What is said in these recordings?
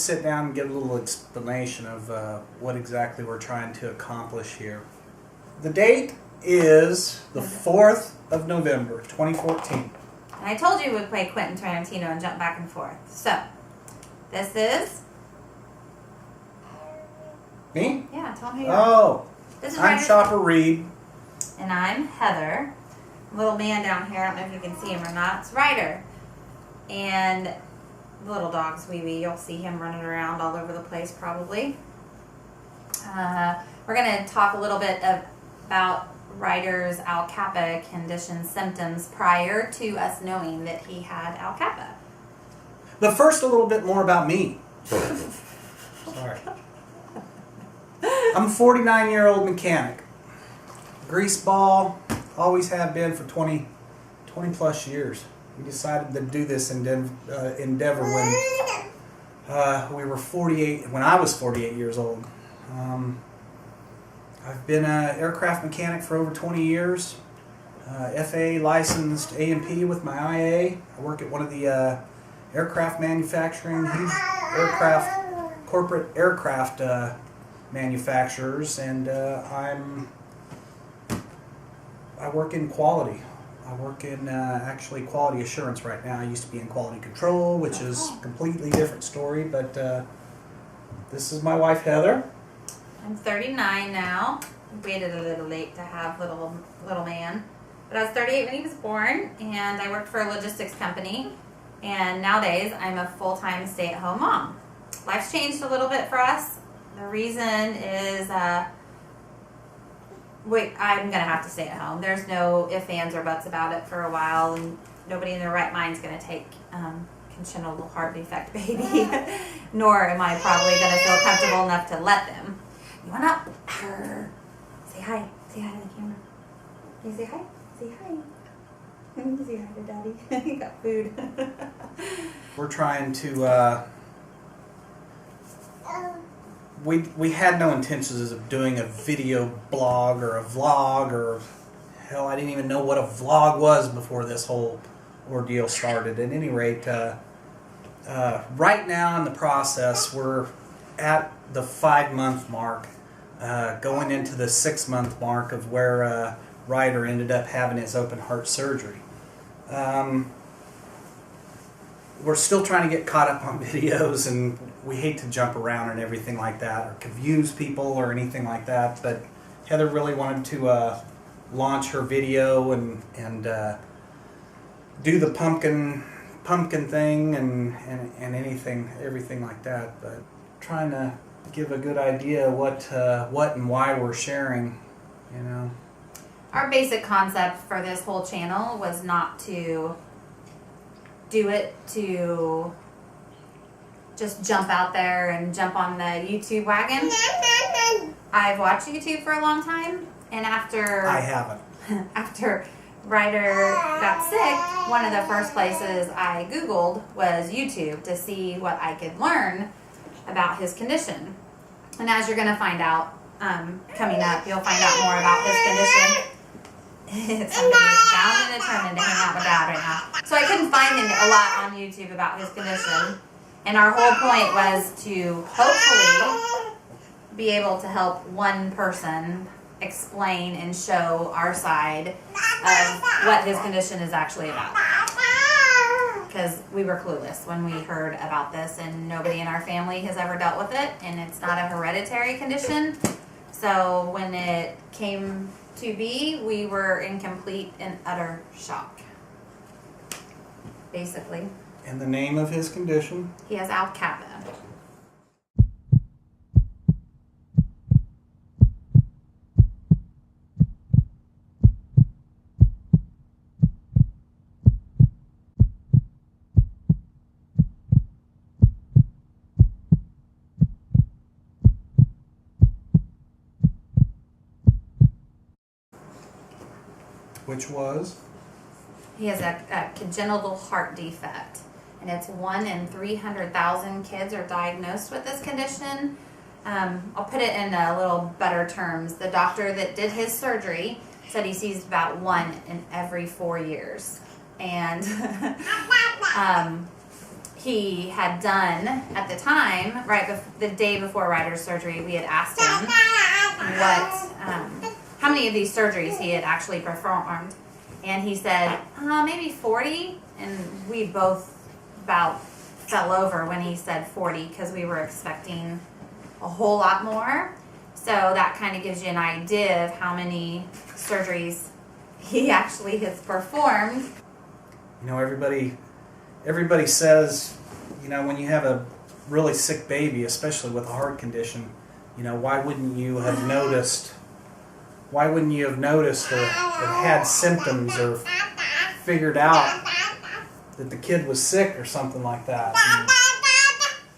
sit down and give a little explanation of what exactly we're trying to accomplish here. The date is the 4th of November, 2014. And I told you we'd play Quentin Tarantino and jump back and forth. So, this is... Me? Yeah, tell me who you are. Oh, This is I'm Ryder. Shopper Reed. And I'm Heather. Little man down here, I don't know if you can see him or not. It's Ryder. And the little dog's Wee Wee. You'll see him running around all over the place probably. We're going to talk a little bit about Ryder's ALCAPA condition symptoms prior to us knowing that he had ALCAPA. But first, a little bit more about me. Sorry. I'm a 49-year-old mechanic. Greaseball, always have been for 20 plus years. We decided to do this endeavor when we were 48, when I was 48 years old. I've been an aircraft mechanic for over 20 years. FAA licensed A&P with my IA. I work at one of the aircraft manufacturing, corporate aircraft manufacturers, and I work in quality. I work in actually quality assurance right now. I used to be in quality control, which is a completely different story, but this is my wife, Heather. I'm 39 now. Waited a little late to have little man. But I was 38 when he was born, and I worked for a logistics company. And nowadays, I'm a full-time stay-at-home mom. Life's changed a little bit for us. The reason is, I'm going to have to stay at home. There's no ifs, ands, or buts about it for a while, and nobody in their right mind is going to take congenital heart defect baby, nor am I probably going to feel comfortable enough to let them. You want up? Say hi. Say hi to the camera. Can you say hi? Say hi. Say hi to Daddy. He got food. We're trying to... We had no intentions of doing a video blog or a vlog, or hell, I didn't even know what a vlog was before this whole ordeal started. At any rate, right now in the process, we're at the 5-month mark, going into the 6-month mark of where Ryder ended up having his open heart surgery. We're still trying to get caught up on videos, and we hate to jump around and everything like that, or confuse people or anything like that, but Heather really wanted to launch her video and do the pumpkin thing and everything like that, but trying to give a good idea what and why we're sharing, you know. Our basic concept for this whole channel was not to do it to just jump out there and jump on the YouTube wagon. I've watched YouTube for a long time, and after I haven't. After Ryder got sick, one of the first places I Googled was YouTube to see what I could learn about his condition. And as you're going to find out coming up, you'll find out more about his condition. Somebody is bound and determined to hang out with Dad right now. So I couldn't find a lot on YouTube about his condition. And our whole point was to hopefully be able to help one person explain and show our side of what his condition is actually about. Because we were clueless when we heard about this, and nobody in our family has ever dealt with it, and it's not a hereditary condition. So when it came to be, we were in complete and utter shock, basically. And the name of his condition? He has ALCAPA. Which was? He has a congenital heart defect, and it's 1 in 300,000 kids are diagnosed with this condition. I'll put it in a little better terms. The doctor that did his surgery said he sees about 1 in every 4 years. And he had done at the time, the day before Ryder's surgery. We had asked him how many of these surgeries he had actually performed, and he said maybe 40, and we both about fell over when he said 40 because we were expecting a whole lot more. So that kind of gives you an idea of how many surgeries he actually has performed. You know, everybody says, you know, when you have a really sick baby, especially with a heart condition, you know, why wouldn't you have noticed or had symptoms or figured out that the kid was sick or something like that? And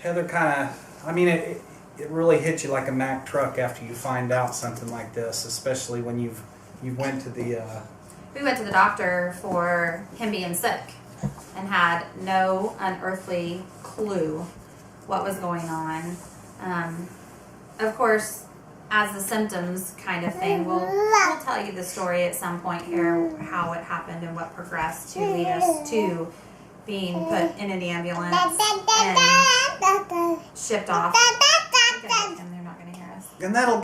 Heather kind of, I mean, it really hits you like a Mack truck after you find out something like this, especially when you went to the... We went to the doctor for him being sick and had no unearthly clue what was going on. Of course, as the symptoms kind of thing, we'll tell you the story at some point here, how it happened and what progressed to lead us to being put in an ambulance and shipped off. And they're not going to hear us. And that'll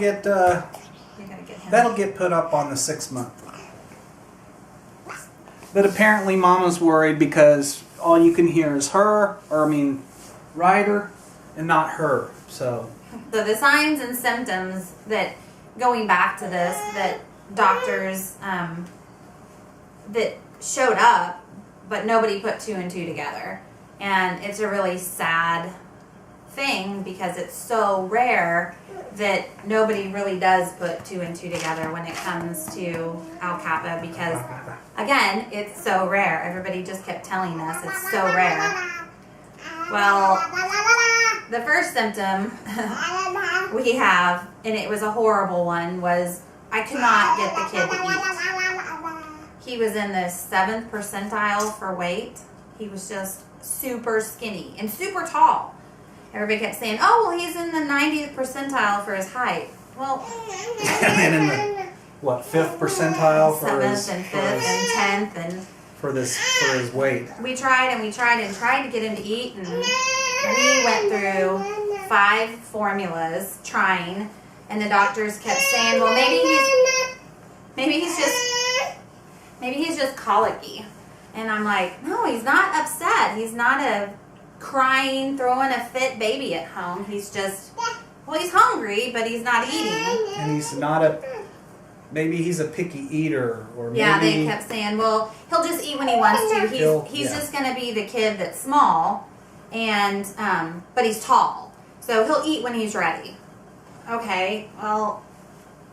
get put up on the 6 month. But apparently Mama's worried because all you can hear is Ryder, and not her. So the signs and symptoms that, going back to this, that doctors that showed up, but nobody put 2 and 2 together. And it's a really sad thing because it's so rare that nobody really does put 2 and 2 together when it comes to ALCAPA, because again, it's so rare. Everybody just kept telling us it's so rare. Well, the first symptom we have, and it was a horrible one, was I could not get the kid to eat. He was in the 7th percentile for weight. He was just super skinny and super tall. Everybody kept saying, oh, well, he's in the 90th percentile for his height. Well, and in the, 5th percentile for 7th his... and 5th and 10th and... For his weight. We tried and we tried and tried to get him to eat, and we went through 5 formulas trying, and the doctors kept saying, well, maybe he's just colicky. And I'm like, no, he's not upset. He's not a crying, throwing a fit baby at home. He's just, well, he's hungry, but he's not eating. And he's not maybe he's a picky eater, or maybe... Yeah, they kept saying, well, he'll just eat when he wants to. He's just going to be the kid that's small, and but he's tall. So he'll eat when he's ready. Okay, well,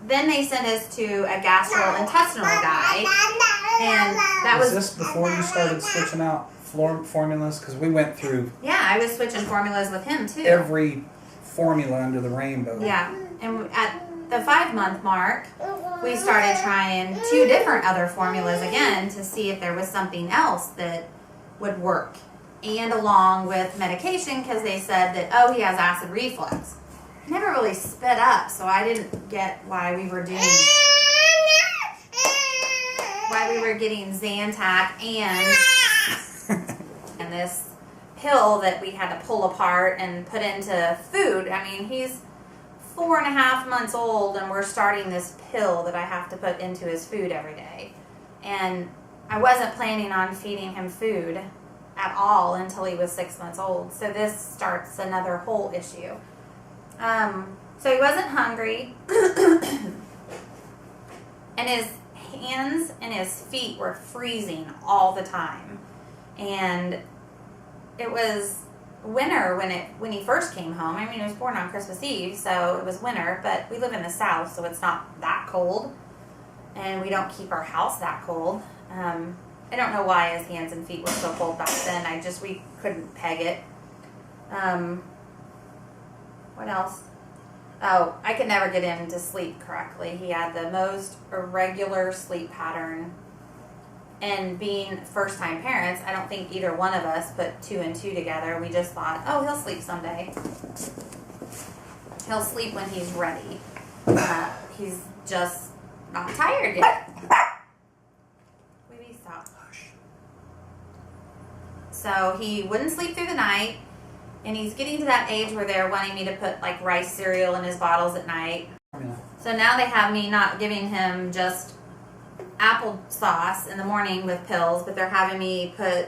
then they sent us to a gastrointestinal guy, and that was... this before you started switching out formulas? Because we went through... Yeah, I was switching formulas with him, too. Every formula under the rainbow. Yeah, and at the 5-month mark, we started trying 2 different other formulas again to see if there was something else that would work. And along with medication, because they said that, oh, he has acid reflux. He never really spit up, so I didn't get why we were getting Zantac and this pill that we had to pull apart and put into food. I mean, he's 4.5 months old, and we're starting this pill that I have to put into his food every day. And I wasn't planning on feeding him food at all until he was 6 months old. So this starts another whole issue. So he wasn't hungry, and his hands and his feet were freezing all the time. And it was winter when he first came home. I mean, he was born on Christmas Eve, so it was winter, but we live in the South, so it's not that cold, and we don't keep our house that cold. I don't know why his hands and feet were so cold back then. We couldn't peg it. What else? Oh, I could never get him to sleep correctly. He had the most irregular sleep pattern. And being first-time parents, I don't think either one of us put 2 and 2 together. We just thought, oh, he'll sleep someday. He'll sleep when he's ready. He's just not tired yet. Maybe stop. So he wouldn't sleep through the night, and he's getting to that age where they're wanting me to put like rice cereal in his bottles at night. Yeah. So now they have me not giving him just applesauce in the morning with pills, but they're having me put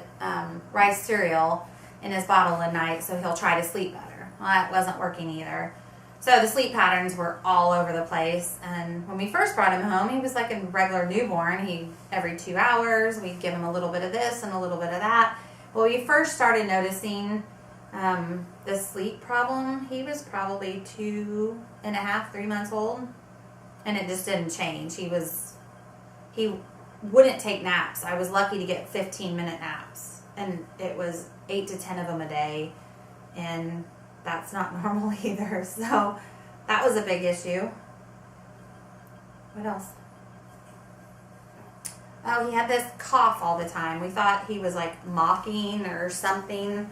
rice cereal in his bottle at night so he'll try to sleep better. Well, that wasn't working either. So the sleep patterns were all over the place. And when we first brought him home, he was like a regular newborn. Every 2 hours, we'd give him a little bit of this and a little bit of that. Well, we first started noticing the sleep problem. He was probably 2.5, 3 months old, and it just didn't change. He wouldn't take naps. I was lucky to get 15-minute naps, and it was 8 to 10 of them a day, and that's not normal either. So that was a big issue. What else? Oh, he had this cough all the time. We thought he was like mocking or something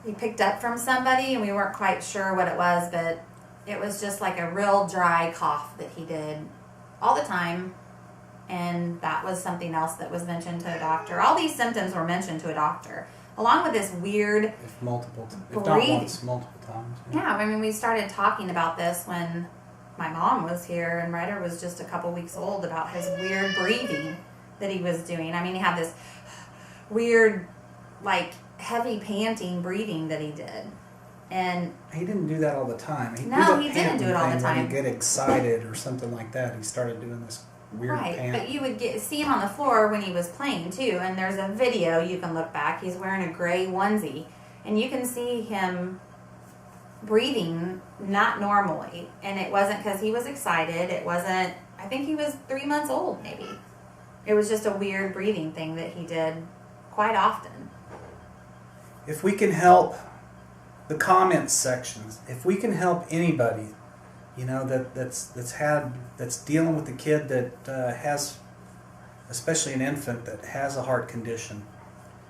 he picked up from somebody, and we weren't quite sure what it was, but it was just like a real dry cough that he did all the time. And that was something else that was mentioned to a doctor. All these symptoms were mentioned to a doctor, along with this weird if not once, multiple times. Yeah, I mean, we started talking about this when my mom was here and Ryder was just a couple weeks old, about his weird breathing that he was doing. I mean, he had this weird, like, heavy panting breathing that he did. And he didn't do that all the time. He didn't do it all the time. When he'd get excited or something like that, he started doing this weird pant. But you would see him on the floor when he was playing too. And there's a video you can look back. He's wearing a gray onesie, and you can see him breathing not normally. And it wasn't because he was excited. It wasn't. I think he was 3 months old, maybe. It was just a weird breathing thing that he did quite often. If we can help the comments sections, if we can help anybody, you know, that's dealing with a kid that has, especially an infant that has a heart condition.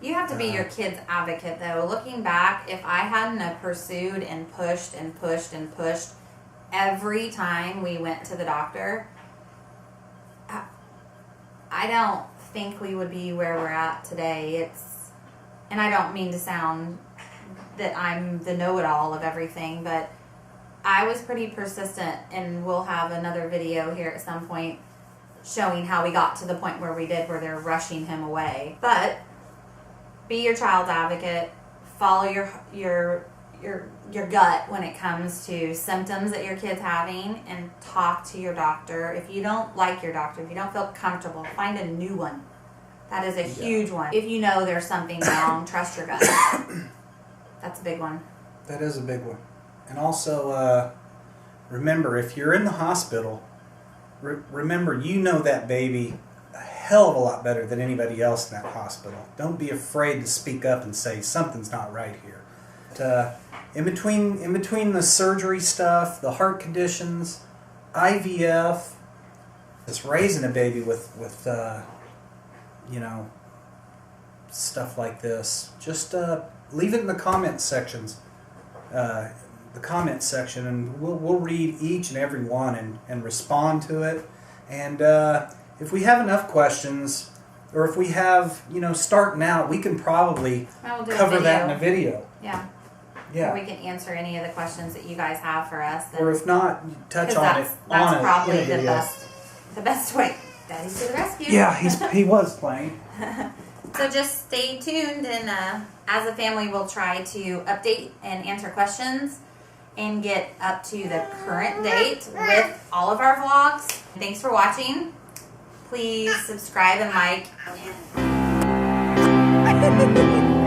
You have to be your kid's advocate, though. Looking back, if I hadn't have pursued and pushed and pushed and pushed every time we went to the doctor, I don't think we would be where we're at today. And I don't mean to sound that I'm the know-it-all of everything, but I was pretty persistent, and we'll have another video here at some point showing how we got to the point where we did, where they're rushing him away. But be your child's advocate. Follow your gut when it comes to symptoms that your kid's having, and talk to your doctor. If you don't like your doctor, if you don't feel comfortable, find a new one. That is a huge one. If you know there's something wrong, trust your gut. That's a big one. That is a big one. And also, remember, if you're in the hospital, remember, you know that baby a hell of a lot better than anybody else in that hospital. Don't be afraid to speak up and say something's not right here. But, in between the surgery stuff, the heart conditions, IVF, just raising a baby with you know, stuff like this, just leave it in the comment sections. The comment section, and we'll read each and every one and respond to it. And if we have enough questions, or if we have, you know, starting out, we can probably cover that in a video. Yeah. Yeah. Or we can answer any of the questions that you guys have for us. Or if not, touch on it. That's probably the best way. Daddy's to the rescue. Yeah, he was playing. So just stay tuned, and as a family, we'll try to update and answer questions and get up to the current date with all of our vlogs. Thanks for watching. Please subscribe and like.